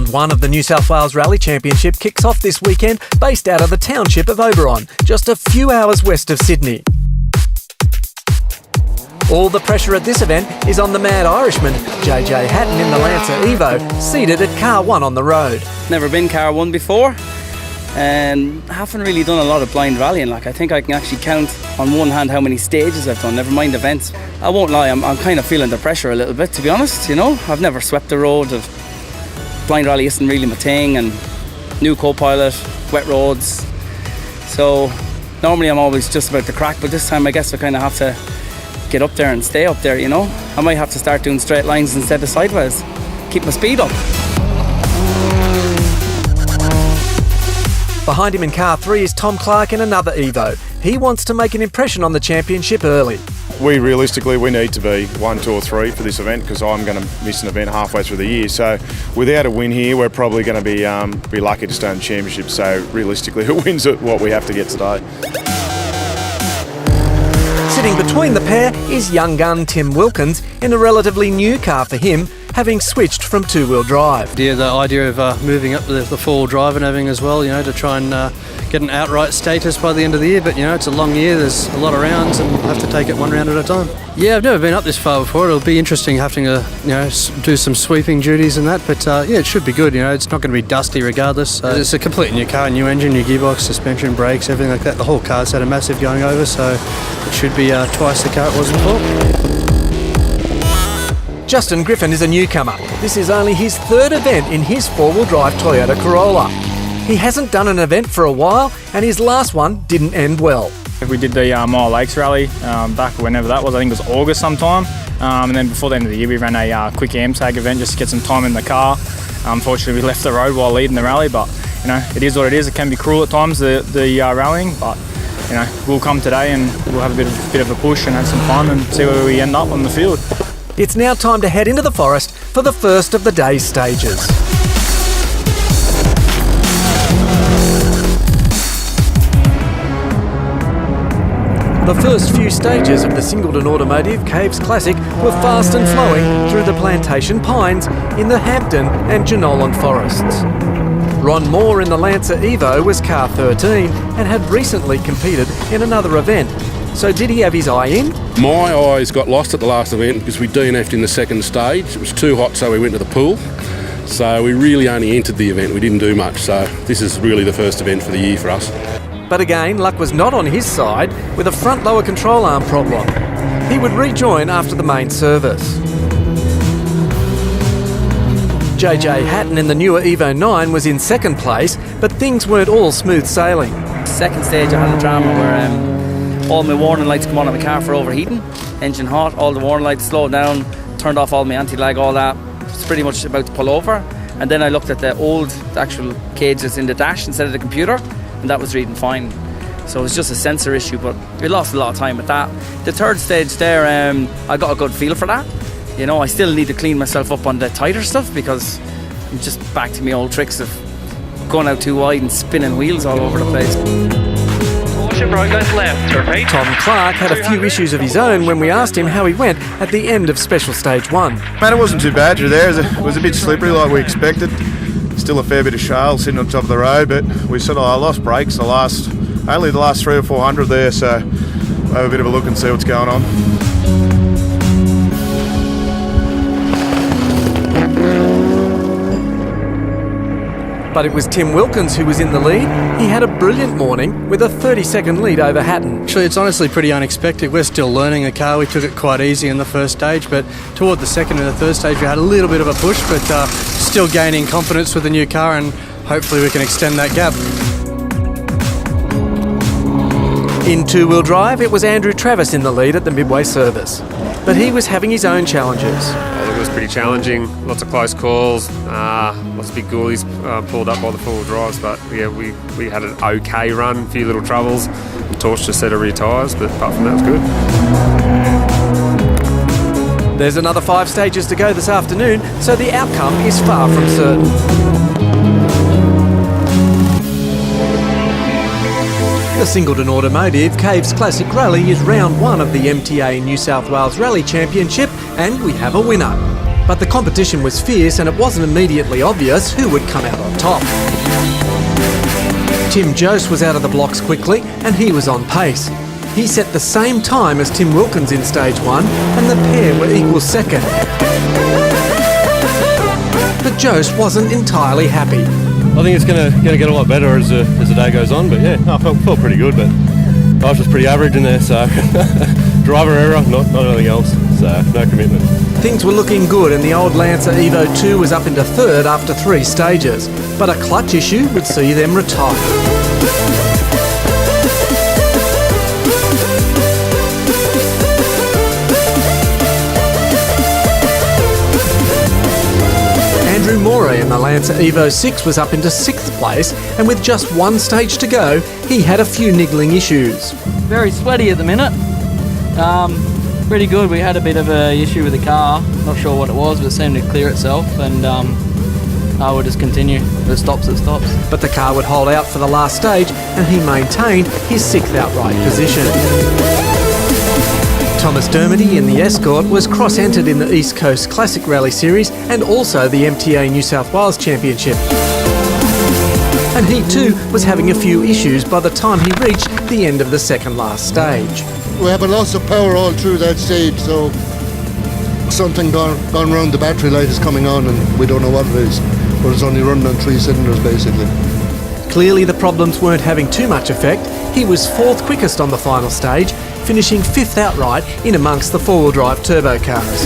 Round 1 of the New South Wales Rally Championship kicks off this weekend, based out of the township of Oberon, just a few hours west of Sydney. All the pressure at this event is on the Mad Irishman, JJ Hatton in the Lancer Evo, seated at car 1 on the road. Never been car 1 before, and haven't really done a lot of blind rallying. I think I can actually count on one hand how many stages I've done, never mind events. I won't lie, I'm kind of feeling the pressure a little bit, to be honest, you know. I've never swept the road. Blind rally isn't really my thing, and new co-pilot, wet roads. So normally I'm always just about the crack, but this time I guess I kind of have to get up there and stay up there, you know. I might have to start doing straight lines instead of sideways. Keep my speed up. Behind him in car 3 is Tom Clark in another Evo. He wants to make an impression on the championship early. We need to be 1, 2 or 3 for this event, because I'm going to miss an event halfway through the year. So without a win here, we're probably going to be lucky to stay in the championship. So realistically, who wins it, what we have to get today. Sitting between the pair is young gun Tim Wilkins in a relatively new car for him, having switched from two-wheel drive. Yeah, the idea of moving up to the four-wheel drive and having as well, you know, to try and get an outright status by the end of the year. But, you know, it's a long year, there's a lot of rounds and we'll have to take it one round at a time. Yeah, I've never been up this far before. It'll be interesting having to, you know, do some sweeping duties and that. But, yeah, it should be good. You know, it's not going to be dusty regardless. It's a complete new car, new engine, new gearbox, suspension, brakes, everything like that. The whole car's had a massive going over, so it should be twice the car it was before. Justin Griffin is a newcomer. This is only his third event in his four-wheel drive Toyota Corolla. He hasn't done an event for a while, and his last one didn't end well. We did the Mile Lakes Rally back whenever that was. I think it was August sometime. And then before the end of the year, we ran a quick AMTAG event just to get some time in the car. Unfortunately, we left the road while leading the rally, but you know, it is what it is. It can be cruel at times, the rallying, but you know, we'll come today and we'll have a bit of a push and have some fun and see where we end up on the field. It's now time to head into the forest for the first of the day's stages. The first few stages of the Singleton Automotive Caves Classic were fast and flowing through the plantation pines in the Hampton and Jenolan forests. Ron Moore in the Lancer Evo was car 13 and had recently competed in another event. So did he have his eye in? My eyes got lost at the last event because we DNF'd in the second stage. It was too hot, so we went to the pool. So we really only entered the event, we didn't do much. So this is really the first event for the year for us. But again, luck was not on his side with a front lower control arm problem. He would rejoin after the main service. JJ Hatton in the newer Evo 9 was in second place, but things weren't all smooth sailing. Second stage I had a drama where all my warning lights come on my car for overheating, engine hot, all the warning lights slowed down, turned off all my anti-lag, all that. It's pretty much about to pull over. And then I looked at the actual cage that's in the dash instead of the computer, and that was reading fine. So it was just a sensor issue, but we lost a lot of time with that. The third stage there, I got a good feel for that. You know, I still need to clean myself up on the tighter stuff because I'm just back to my old tricks of going out too wide and spinning wheels all over the place. Tom Clark had a few issues of his own when we asked him how he went at the end of Special Stage 1. Man, it wasn't too bad through there. It was a bit slippery like we expected. Still a fair bit of shale sitting on top of the road, but I lost brakes only the last 300 or 400 there, so we'll have a bit of a look and see what's going on. But it was Tim Wilkins who was in the lead. He had a brilliant morning with a 30-second lead over Hatton. Actually, it's honestly pretty unexpected. We're still learning the car. We took it quite easy in the first stage, but toward the second and the third stage we had a little bit of a push, but still gaining confidence with the new car, and hopefully we can extend that gap. In two-wheel drive, it was Andrew Travis in the lead at the midway service. But he was having his own challenges. It was pretty challenging, lots of close calls, lots of big ghoulies pulled up by the four-wheel drives, but yeah, we had an okay run, a few little troubles. Torch just set of rear tyres, but apart from that, it was good. There's another 5 stages to go this afternoon, so the outcome is far from certain. The Singleton Automotive Caves Classic Rally is round 1 of the MTA New South Wales Rally Championship, and we have a winner. But the competition was fierce and it wasn't immediately obvious who would come out on top. Tim Jose was out of the blocks quickly and he was on pace. He set the same time as Tim Wilkins in stage 1 and the pair were equal second. But Jose wasn't entirely happy. I think it's going to get a lot better as the day goes on, but yeah, no, I felt pretty good, but I was just pretty average in there, so driver error, not anything else, so no commitment. Things were looking good and the old Lancer Evo 2 was up into third after 3 stages, but a clutch issue would see them retire. Andrew Morey in the Lancer Evo 6 was up into 6th place, and with just 1 stage to go, he had a few niggling issues. Very sweaty at the minute. Pretty good. We had a bit of an issue with the car. Not sure what it was, but it seemed to clear itself, and I would just continue. If it stops, it stops. But the car would hold out for the last stage, and he maintained his 6th outright position. Thomas Dermody in the Escort was cross-entered in the East Coast Classic Rally Series and also the MTA New South Wales Championship. And he too was having a few issues by the time he reached the end of the second last stage. We have a loss of power all through that stage, so something gone wrong. The battery light is coming on and we don't know what it is, but it's only running on 3 cylinders basically. Clearly the problems weren't having too much effect. He was 4th quickest on the final stage, finishing 5th outright in amongst the 4-wheel drive turbo cars.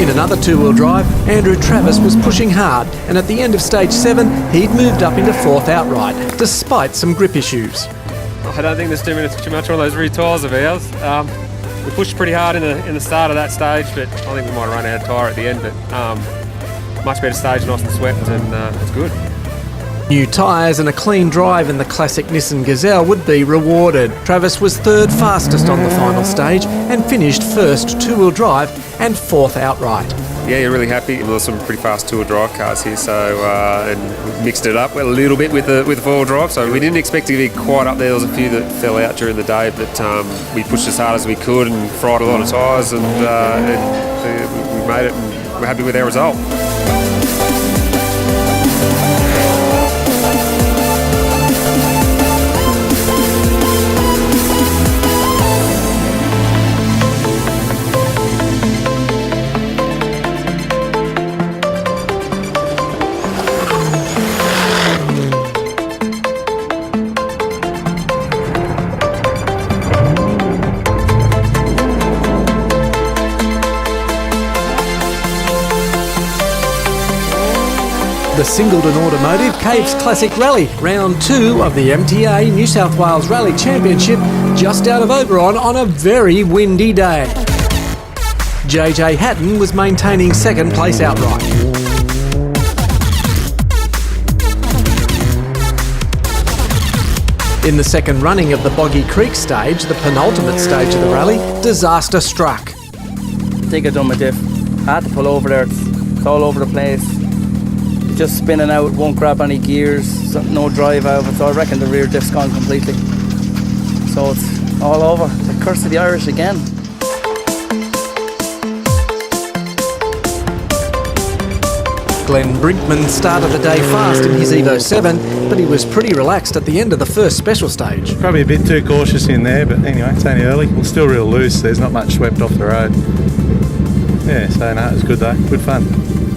In another 2-wheel drive, Andrew Travis was pushing hard, and at the end of stage 7, he'd moved up into 4th outright, despite some grip issues. I don't think there's too much on those rear tyres of ours. We pushed pretty hard in the start of that stage, but I think we might have run out of tyre at the end. But much better stage, nice and swept, and it's good. New tyres and a clean drive in the classic Nissan Gazelle would be rewarded. Travis was 3rd fastest on the final stage and finished 1st 2-wheel drive and 4th outright. Yeah, you're really happy. There were some pretty fast 2-wheel drive cars here, so and we mixed it up a little bit with the 4-wheel drive. So we didn't expect to be quite up there. There was a few that fell out during the day, but we pushed as hard as we could and fried a lot of tyres, and we made it, and we're happy with our result. The Singleton Automotive Caves Classic Rally, round 2 of the MTA New South Wales Rally Championship, just out of Oberon on a very windy day. JJ Hatton was maintaining 2nd place outright. In the second running of the Boggy Creek stage, the penultimate stage of the rally, disaster struck. I think I done my diff. I had to pull over there. It's all over the place. Just spinning out, won't grab any gears, no drive out of it, so I reckon the rear diff's gone completely. So it's all over. The curse of the Irish again. Glenn Brinkman started the day fast in his Evo 7, but he was pretty relaxed at the end of the first special stage. Probably a bit too cautious in there, but anyway, it's only early. We're still real loose, there's not much swept off the road. Yeah, so no, it was good though, good fun.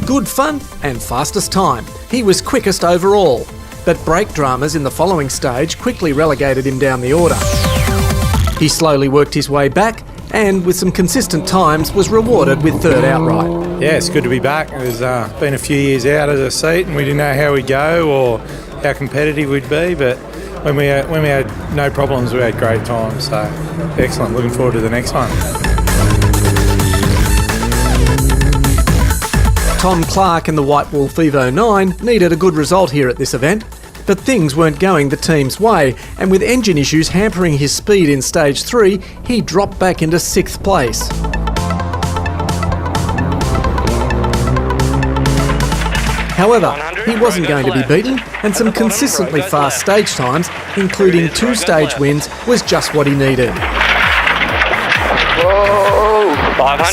Good fun and fastest time. He was quickest overall, but brake dramas in the following stage quickly relegated him down the order. He slowly worked his way back and with some consistent times was rewarded with 3rd outright. Yeah, it's good to be back. It's been a few years out of the seat and we didn't know how we'd go or how competitive we'd be, but when we had no problems, we had great times, so excellent. Looking forward to the next one. Tom Clark in the White Wolf Evo 9 needed a good result here at this event, but things weren't going the team's way, and with engine issues hampering his speed in stage 3, he dropped back into 6th place. However, he wasn't going to be beaten, and some consistently fast stage times, including 2 stage wins, was just what he needed.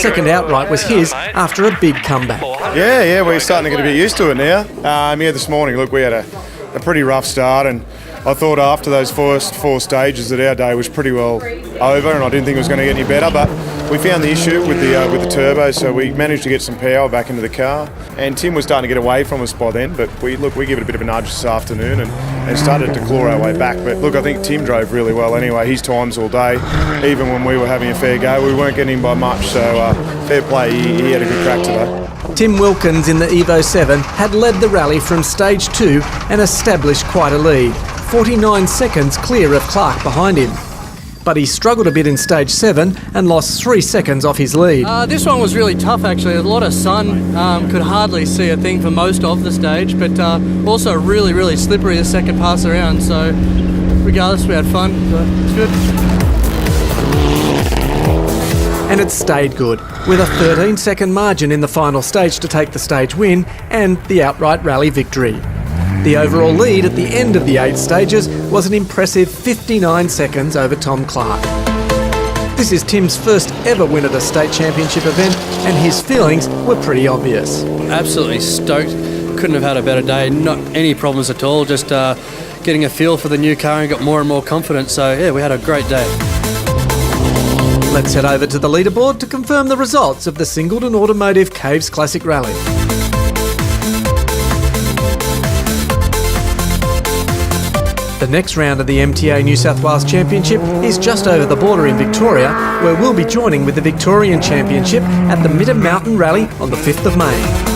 Second outright was his after a big comeback. Yeah, we're starting to get a bit used to it now. This morning, look, we had a pretty rough start, and I thought after those first 4 stages that our day was pretty well over, and I didn't think it was going to get any better, but we found the issue with the turbo, so we managed to get some power back into the car, and Tim was starting to get away from us by then, but we give it a bit of a nudge this afternoon and started to claw our way back. But look, I think Tim drove really well anyway. His times all day, even when we were having a fair go, we weren't getting him by much, so fair play, he had a good crack today. Tim Wilkins in the Evo 7 had led the rally from stage 2 and established quite a lead, 49 seconds clear of Clark behind him. But he struggled a bit in stage 7 and lost 3 seconds off his lead. This one was really tough actually. A lot of sun, could hardly see a thing for most of the stage, but also really, really slippery the second pass around. So regardless, we had fun, so it's good. And it stayed good, with a 13-second margin in the final stage to take the stage win and the outright rally victory. The overall lead at the end of the 8 stages was an impressive 59 seconds over Tom Clark. This is Tim's first ever win at a state championship event, and his feelings were pretty obvious. Absolutely stoked. Couldn't have had a better day. Not any problems at all. Just getting a feel for the new car and got more and more confidence. So yeah, we had a great day. Let's head over to the leaderboard to confirm the results of the Singleton Automotive Caves Classic Rally. The next round of the MTA New South Wales Championship is just over the border in Victoria, where we'll be joining with the Victorian Championship at the Midden Mountain Rally on the 5th of May.